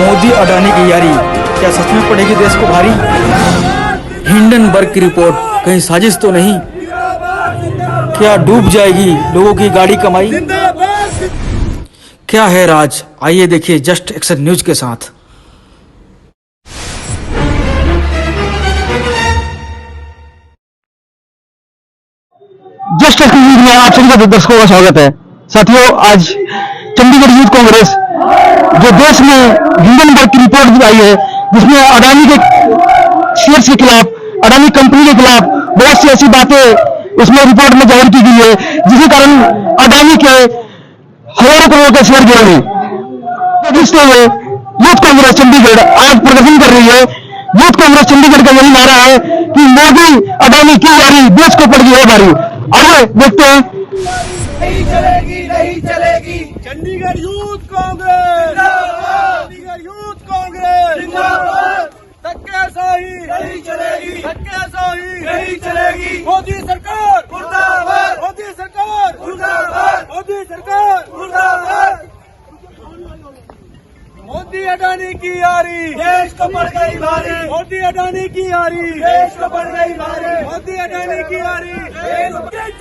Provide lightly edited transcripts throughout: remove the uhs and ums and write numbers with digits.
मोदी अडानी की यारी क्या सच में पड़ेगी देश को भारी? हिंडनबर्ग की रिपोर्ट कहीं साजिश तो नहीं? क्या डूब जाएगी लोगों की गाड़ी कमाई? क्या है राज, आइए देखिए जस्ट एक्शन न्यूज के साथ। जस्ट एक्शन न्यूज में आप सभी दर्शकों का स्वागत है। साथियों, आज चंडीगढ़ यूथ कांग्रेस जो देश में हिंडनबर्ग की रिपोर्ट आई है, जिसमें अडानी के शेयर के खिलाफ, अडानी कंपनी के खिलाफ बहुत सी ऐसी बातें उसमें रिपोर्ट में जाहिर की गई है, जिसके कारण अडानी के हजारों करोड़ के शेयर गिरे हैं। जिसके हुए यूथ कांग्रेस चंडीगढ़ आज प्रदर्शन कर रही है। यूथ कांग्रेस चंडीगढ़ का यही नारा है कि मोदी अडानी की यारी देश को पड़ गई है भारी। आगे देखते हैं। नहीं चलेगी, नहीं चलेगी चंडीगढ़ यूथ कांग्रेस, चंडीगढ़ यूथ कांग्रेस जिंदाबाद। धक्केशाही नहीं चलेगी, धक्केशाही नहीं चलेगी। मोदी सरकार मुर्दाबाद, मोदी सरकार मुर्दाबाद, मोदी सरकार मुर्दाबाद। मोदी अडानी की यारी देश को पड़ गई भारी, मोदी अडानी की यारी देश को पड़ गई भारी, मोदी अडानी की यारी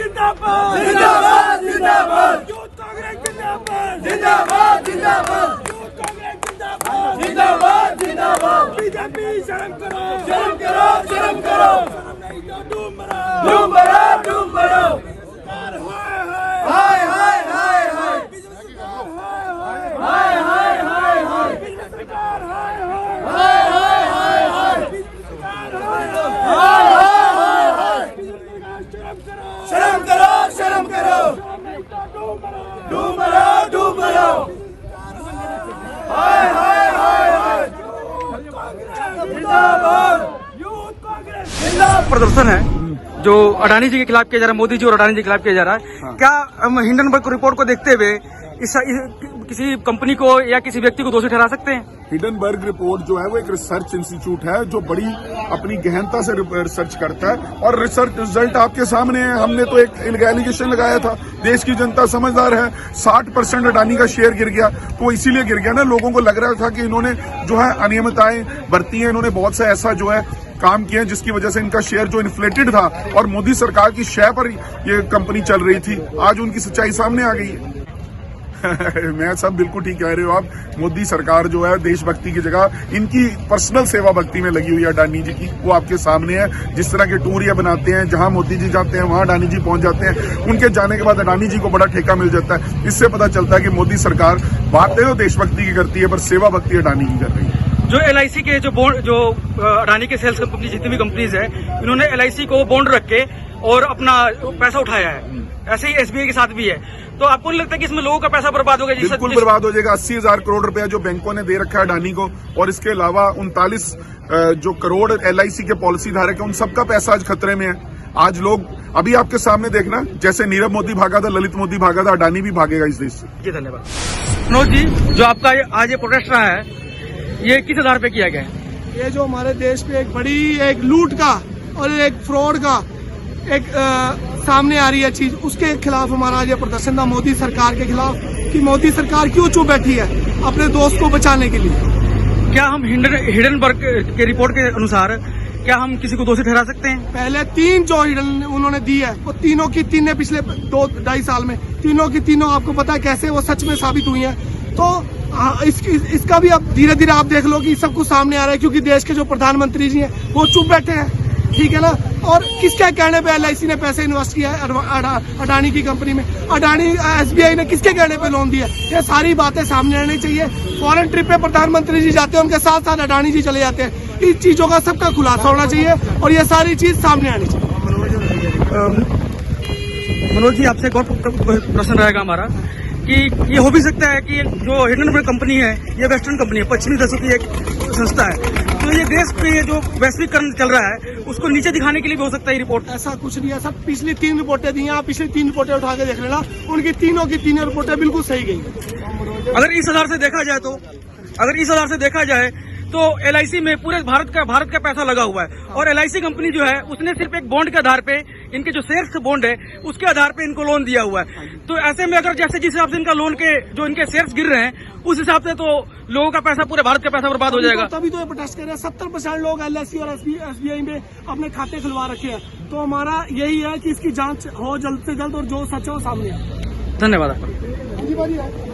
जिंदाबाद, जिंदाबाद, जिंदाबाद, यूथ कांग्रेस जिंदाबाद, जिंदाबाद, जिंदाबाद, यूथ कांग्रेस जिंदाबाद, जिंदाबाद, जिंदाबाद। बीजेपी शर्म करो, शर्म करो, शर्म करो, शर्म नहीं तो डूब मरो, डूब मरो, डूब मरो। हाय हाय हाय हाय, हाय हाय हाय हाय, सरकार हाय हाय हाय हाय हाय, सरकार हाय हाय हाय हाय, शर्म करो, शर्म करो, डूब मरो, डूब मरो। हाय हाय हाय हाय, जिंदाबाद, यूथ कांग्रेस जिंदाबाद। प्रदर्शन है जो अडानी जी के खिलाफ किया जा रहा है, मोदी जी और अडानी जी के खिलाफ किया जा रहा है। क्या हम हिंडनबर्ग रिपोर्ट को देखते हुए किसी कंपनी को या किसी व्यक्ति को दोषी ठहरा सकते हैं? हिंडनबर्ग रिपोर्ट जो है वो एक रिसर्च इंस्टीट्यूट है जो बड़ी अपनी गहनता से रिसर्च करता है और रिसर्च रिजल्ट आपके सामने है। हमने तो एक एलिगेशन लगाया था, देश की जनता समझदार है। 60% अडानी का शेयर गिर गया, तो इसीलिए गिर गया ना, लोगों को लग रहा था कि इन्होंने जो है अनियमितताएं बरती हैं, इन्होंने बहुत सा ऐसा जो है काम किए जिसकी वजह से इनका शेयर जो इन्फ्लेटेड था और मोदी सरकार की शय पर ये कंपनी चल रही थी, आज उनकी सच्चाई सामने आ गई है। मैं सब बिल्कुल ठीक कह रहे हो आप। मोदी सरकार जो है देशभक्ति की जगह इनकी पर्सनल सेवा भक्ति में लगी हुई है अडानी जी की, वो आपके सामने है। जिस तरह के टूर ये बनाते हैं, जहां मोदी जी जाते हैं वहां अडानी जी पहुंच जाते हैं, उनके जाने के बाद अडानी जी को बड़ा ठेका मिल जाता है। इससे पता चलता है कि मोदी सरकार बातें तो देशभक्ति की करती है पर सेवा भक्ति अडानी की कर रही है। जो LIC के जो बॉन्ड, जो अडानी के सेल्स कंपनी जितनी भी कंपनीज है, इन्होंने LIC को बॉन्ड रख के और अपना पैसा उठाया है। ऐसे ही SBI के साथ भी है। तो आपको नहीं लगता कि इसमें लोगों का पैसा बर्बाद हो गया? बिल्कुल बर्बाद हो जाएगा। 80,000 करोड़ रुपया जो बैंकों ने दे रखा है अडानी को, और इसके अलावा 39 जो करोड़ LIC के पॉलिसी धारक है, उन सबका पैसा आज खतरे में है। आज लोग अभी आपके सामने देखना, जैसे नीरव मोदी भागा था, ललित मोदी भागा था, अडानी भी भागेगा इस देश से। जी धन्यवाद। मनोज जी, जो आपका आज ये प्रोटेस्ट रहा है, ये किस आधार पे किया गया है? ये जो हमारे देश पे एक बड़ी एक लूट का और एक फ्रॉड का एक सामने आ रही है चीज, उसके खिलाफ हमारा ये प्रदर्शन था, मोदी सरकार के खिलाफ, कि मोदी सरकार क्यों चुप बैठी है अपने दोस्त को बचाने के लिए। क्या हम हिंडनबर्ग के रिपोर्ट के अनुसार क्या हम किसी को दोषी ठहरा सकते हैं? पहले 3 जो उन्होंने दी है, वो तीनों की तीन ने पिछले 2-2.5 साल में तीनों की तीनों आपको पता है कैसे वो सच में साबित हुई है। तो इसका भी अब धीरे धीरे आप देख लो कि सब कुछ सामने आ रहा है, क्योंकि देश के जो प्रधानमंत्री जी हैं वो चुप बैठे हैं, ठीक है ना। और किसके कहने पे LIC ने पैसे इन्वेस्ट किया है अडानी की कंपनी में? अडानी SBI ने किसके कहने पे लोन दिया? ये सारी बातें सामने आनी चाहिए। फॉरेन ट्रिप पे प्रधानमंत्री जी जाते हैं, उनके साथ साथ अडानी जी चले जाते हैं। इस चीजों का सबका खुलासा होना चाहिए और ये सारी चीज सामने आनी चाहिए। मनोज जी, आपसे एक और प्रश्न रहेगा हमारा कि ये हो भी सकता है कि जो हिंडनबर्ग कंपनी है ये वेस्टर्न कंपनी है, पश्चिमी देशों की एक संस्था है, तो ये देश पे ये जो वैश्वीकरण चल रहा है उसको नीचे दिखाने के लिए भी हो सकता है रिपोर्ट? ऐसा कुछ नहीं है सर। पिछली 3 रिपोर्टें दी हैं, आप पिछली 3 रिपोर्टें उठा के देख लेना, उनकी तीनों की तीनों रिपोर्टें बिल्कुल सही गई। अगर इस आधार से देखा जाए तो LIC में पूरे भारत का पैसा लगा हुआ है और LIC कंपनी जो है उसने सिर्फ एक बॉन्ड के आधार पे इनके जो शेयर्स बॉन्ड है उसके आधार पे इनको लोन दिया हुआ है। तो ऐसे में अगर जैसे जिस हिसाब से इनका लोन के जो इनके शेयर्स गिर रहे हैं उस हिसाब से तो लोगों का पैसा, पूरे भारत का पैसा बर्बाद हो जाएगा। तभी तो ये प्रोटेस्ट कर रहे हैं। 70% लोग LIC और SBI में अपने खाते खुलवा रखे हैं। तो हमारा यही है कि इसकी जांच हो जल्द से जल्द और जो सच है वो सामने आए। धन्यवाद आपका।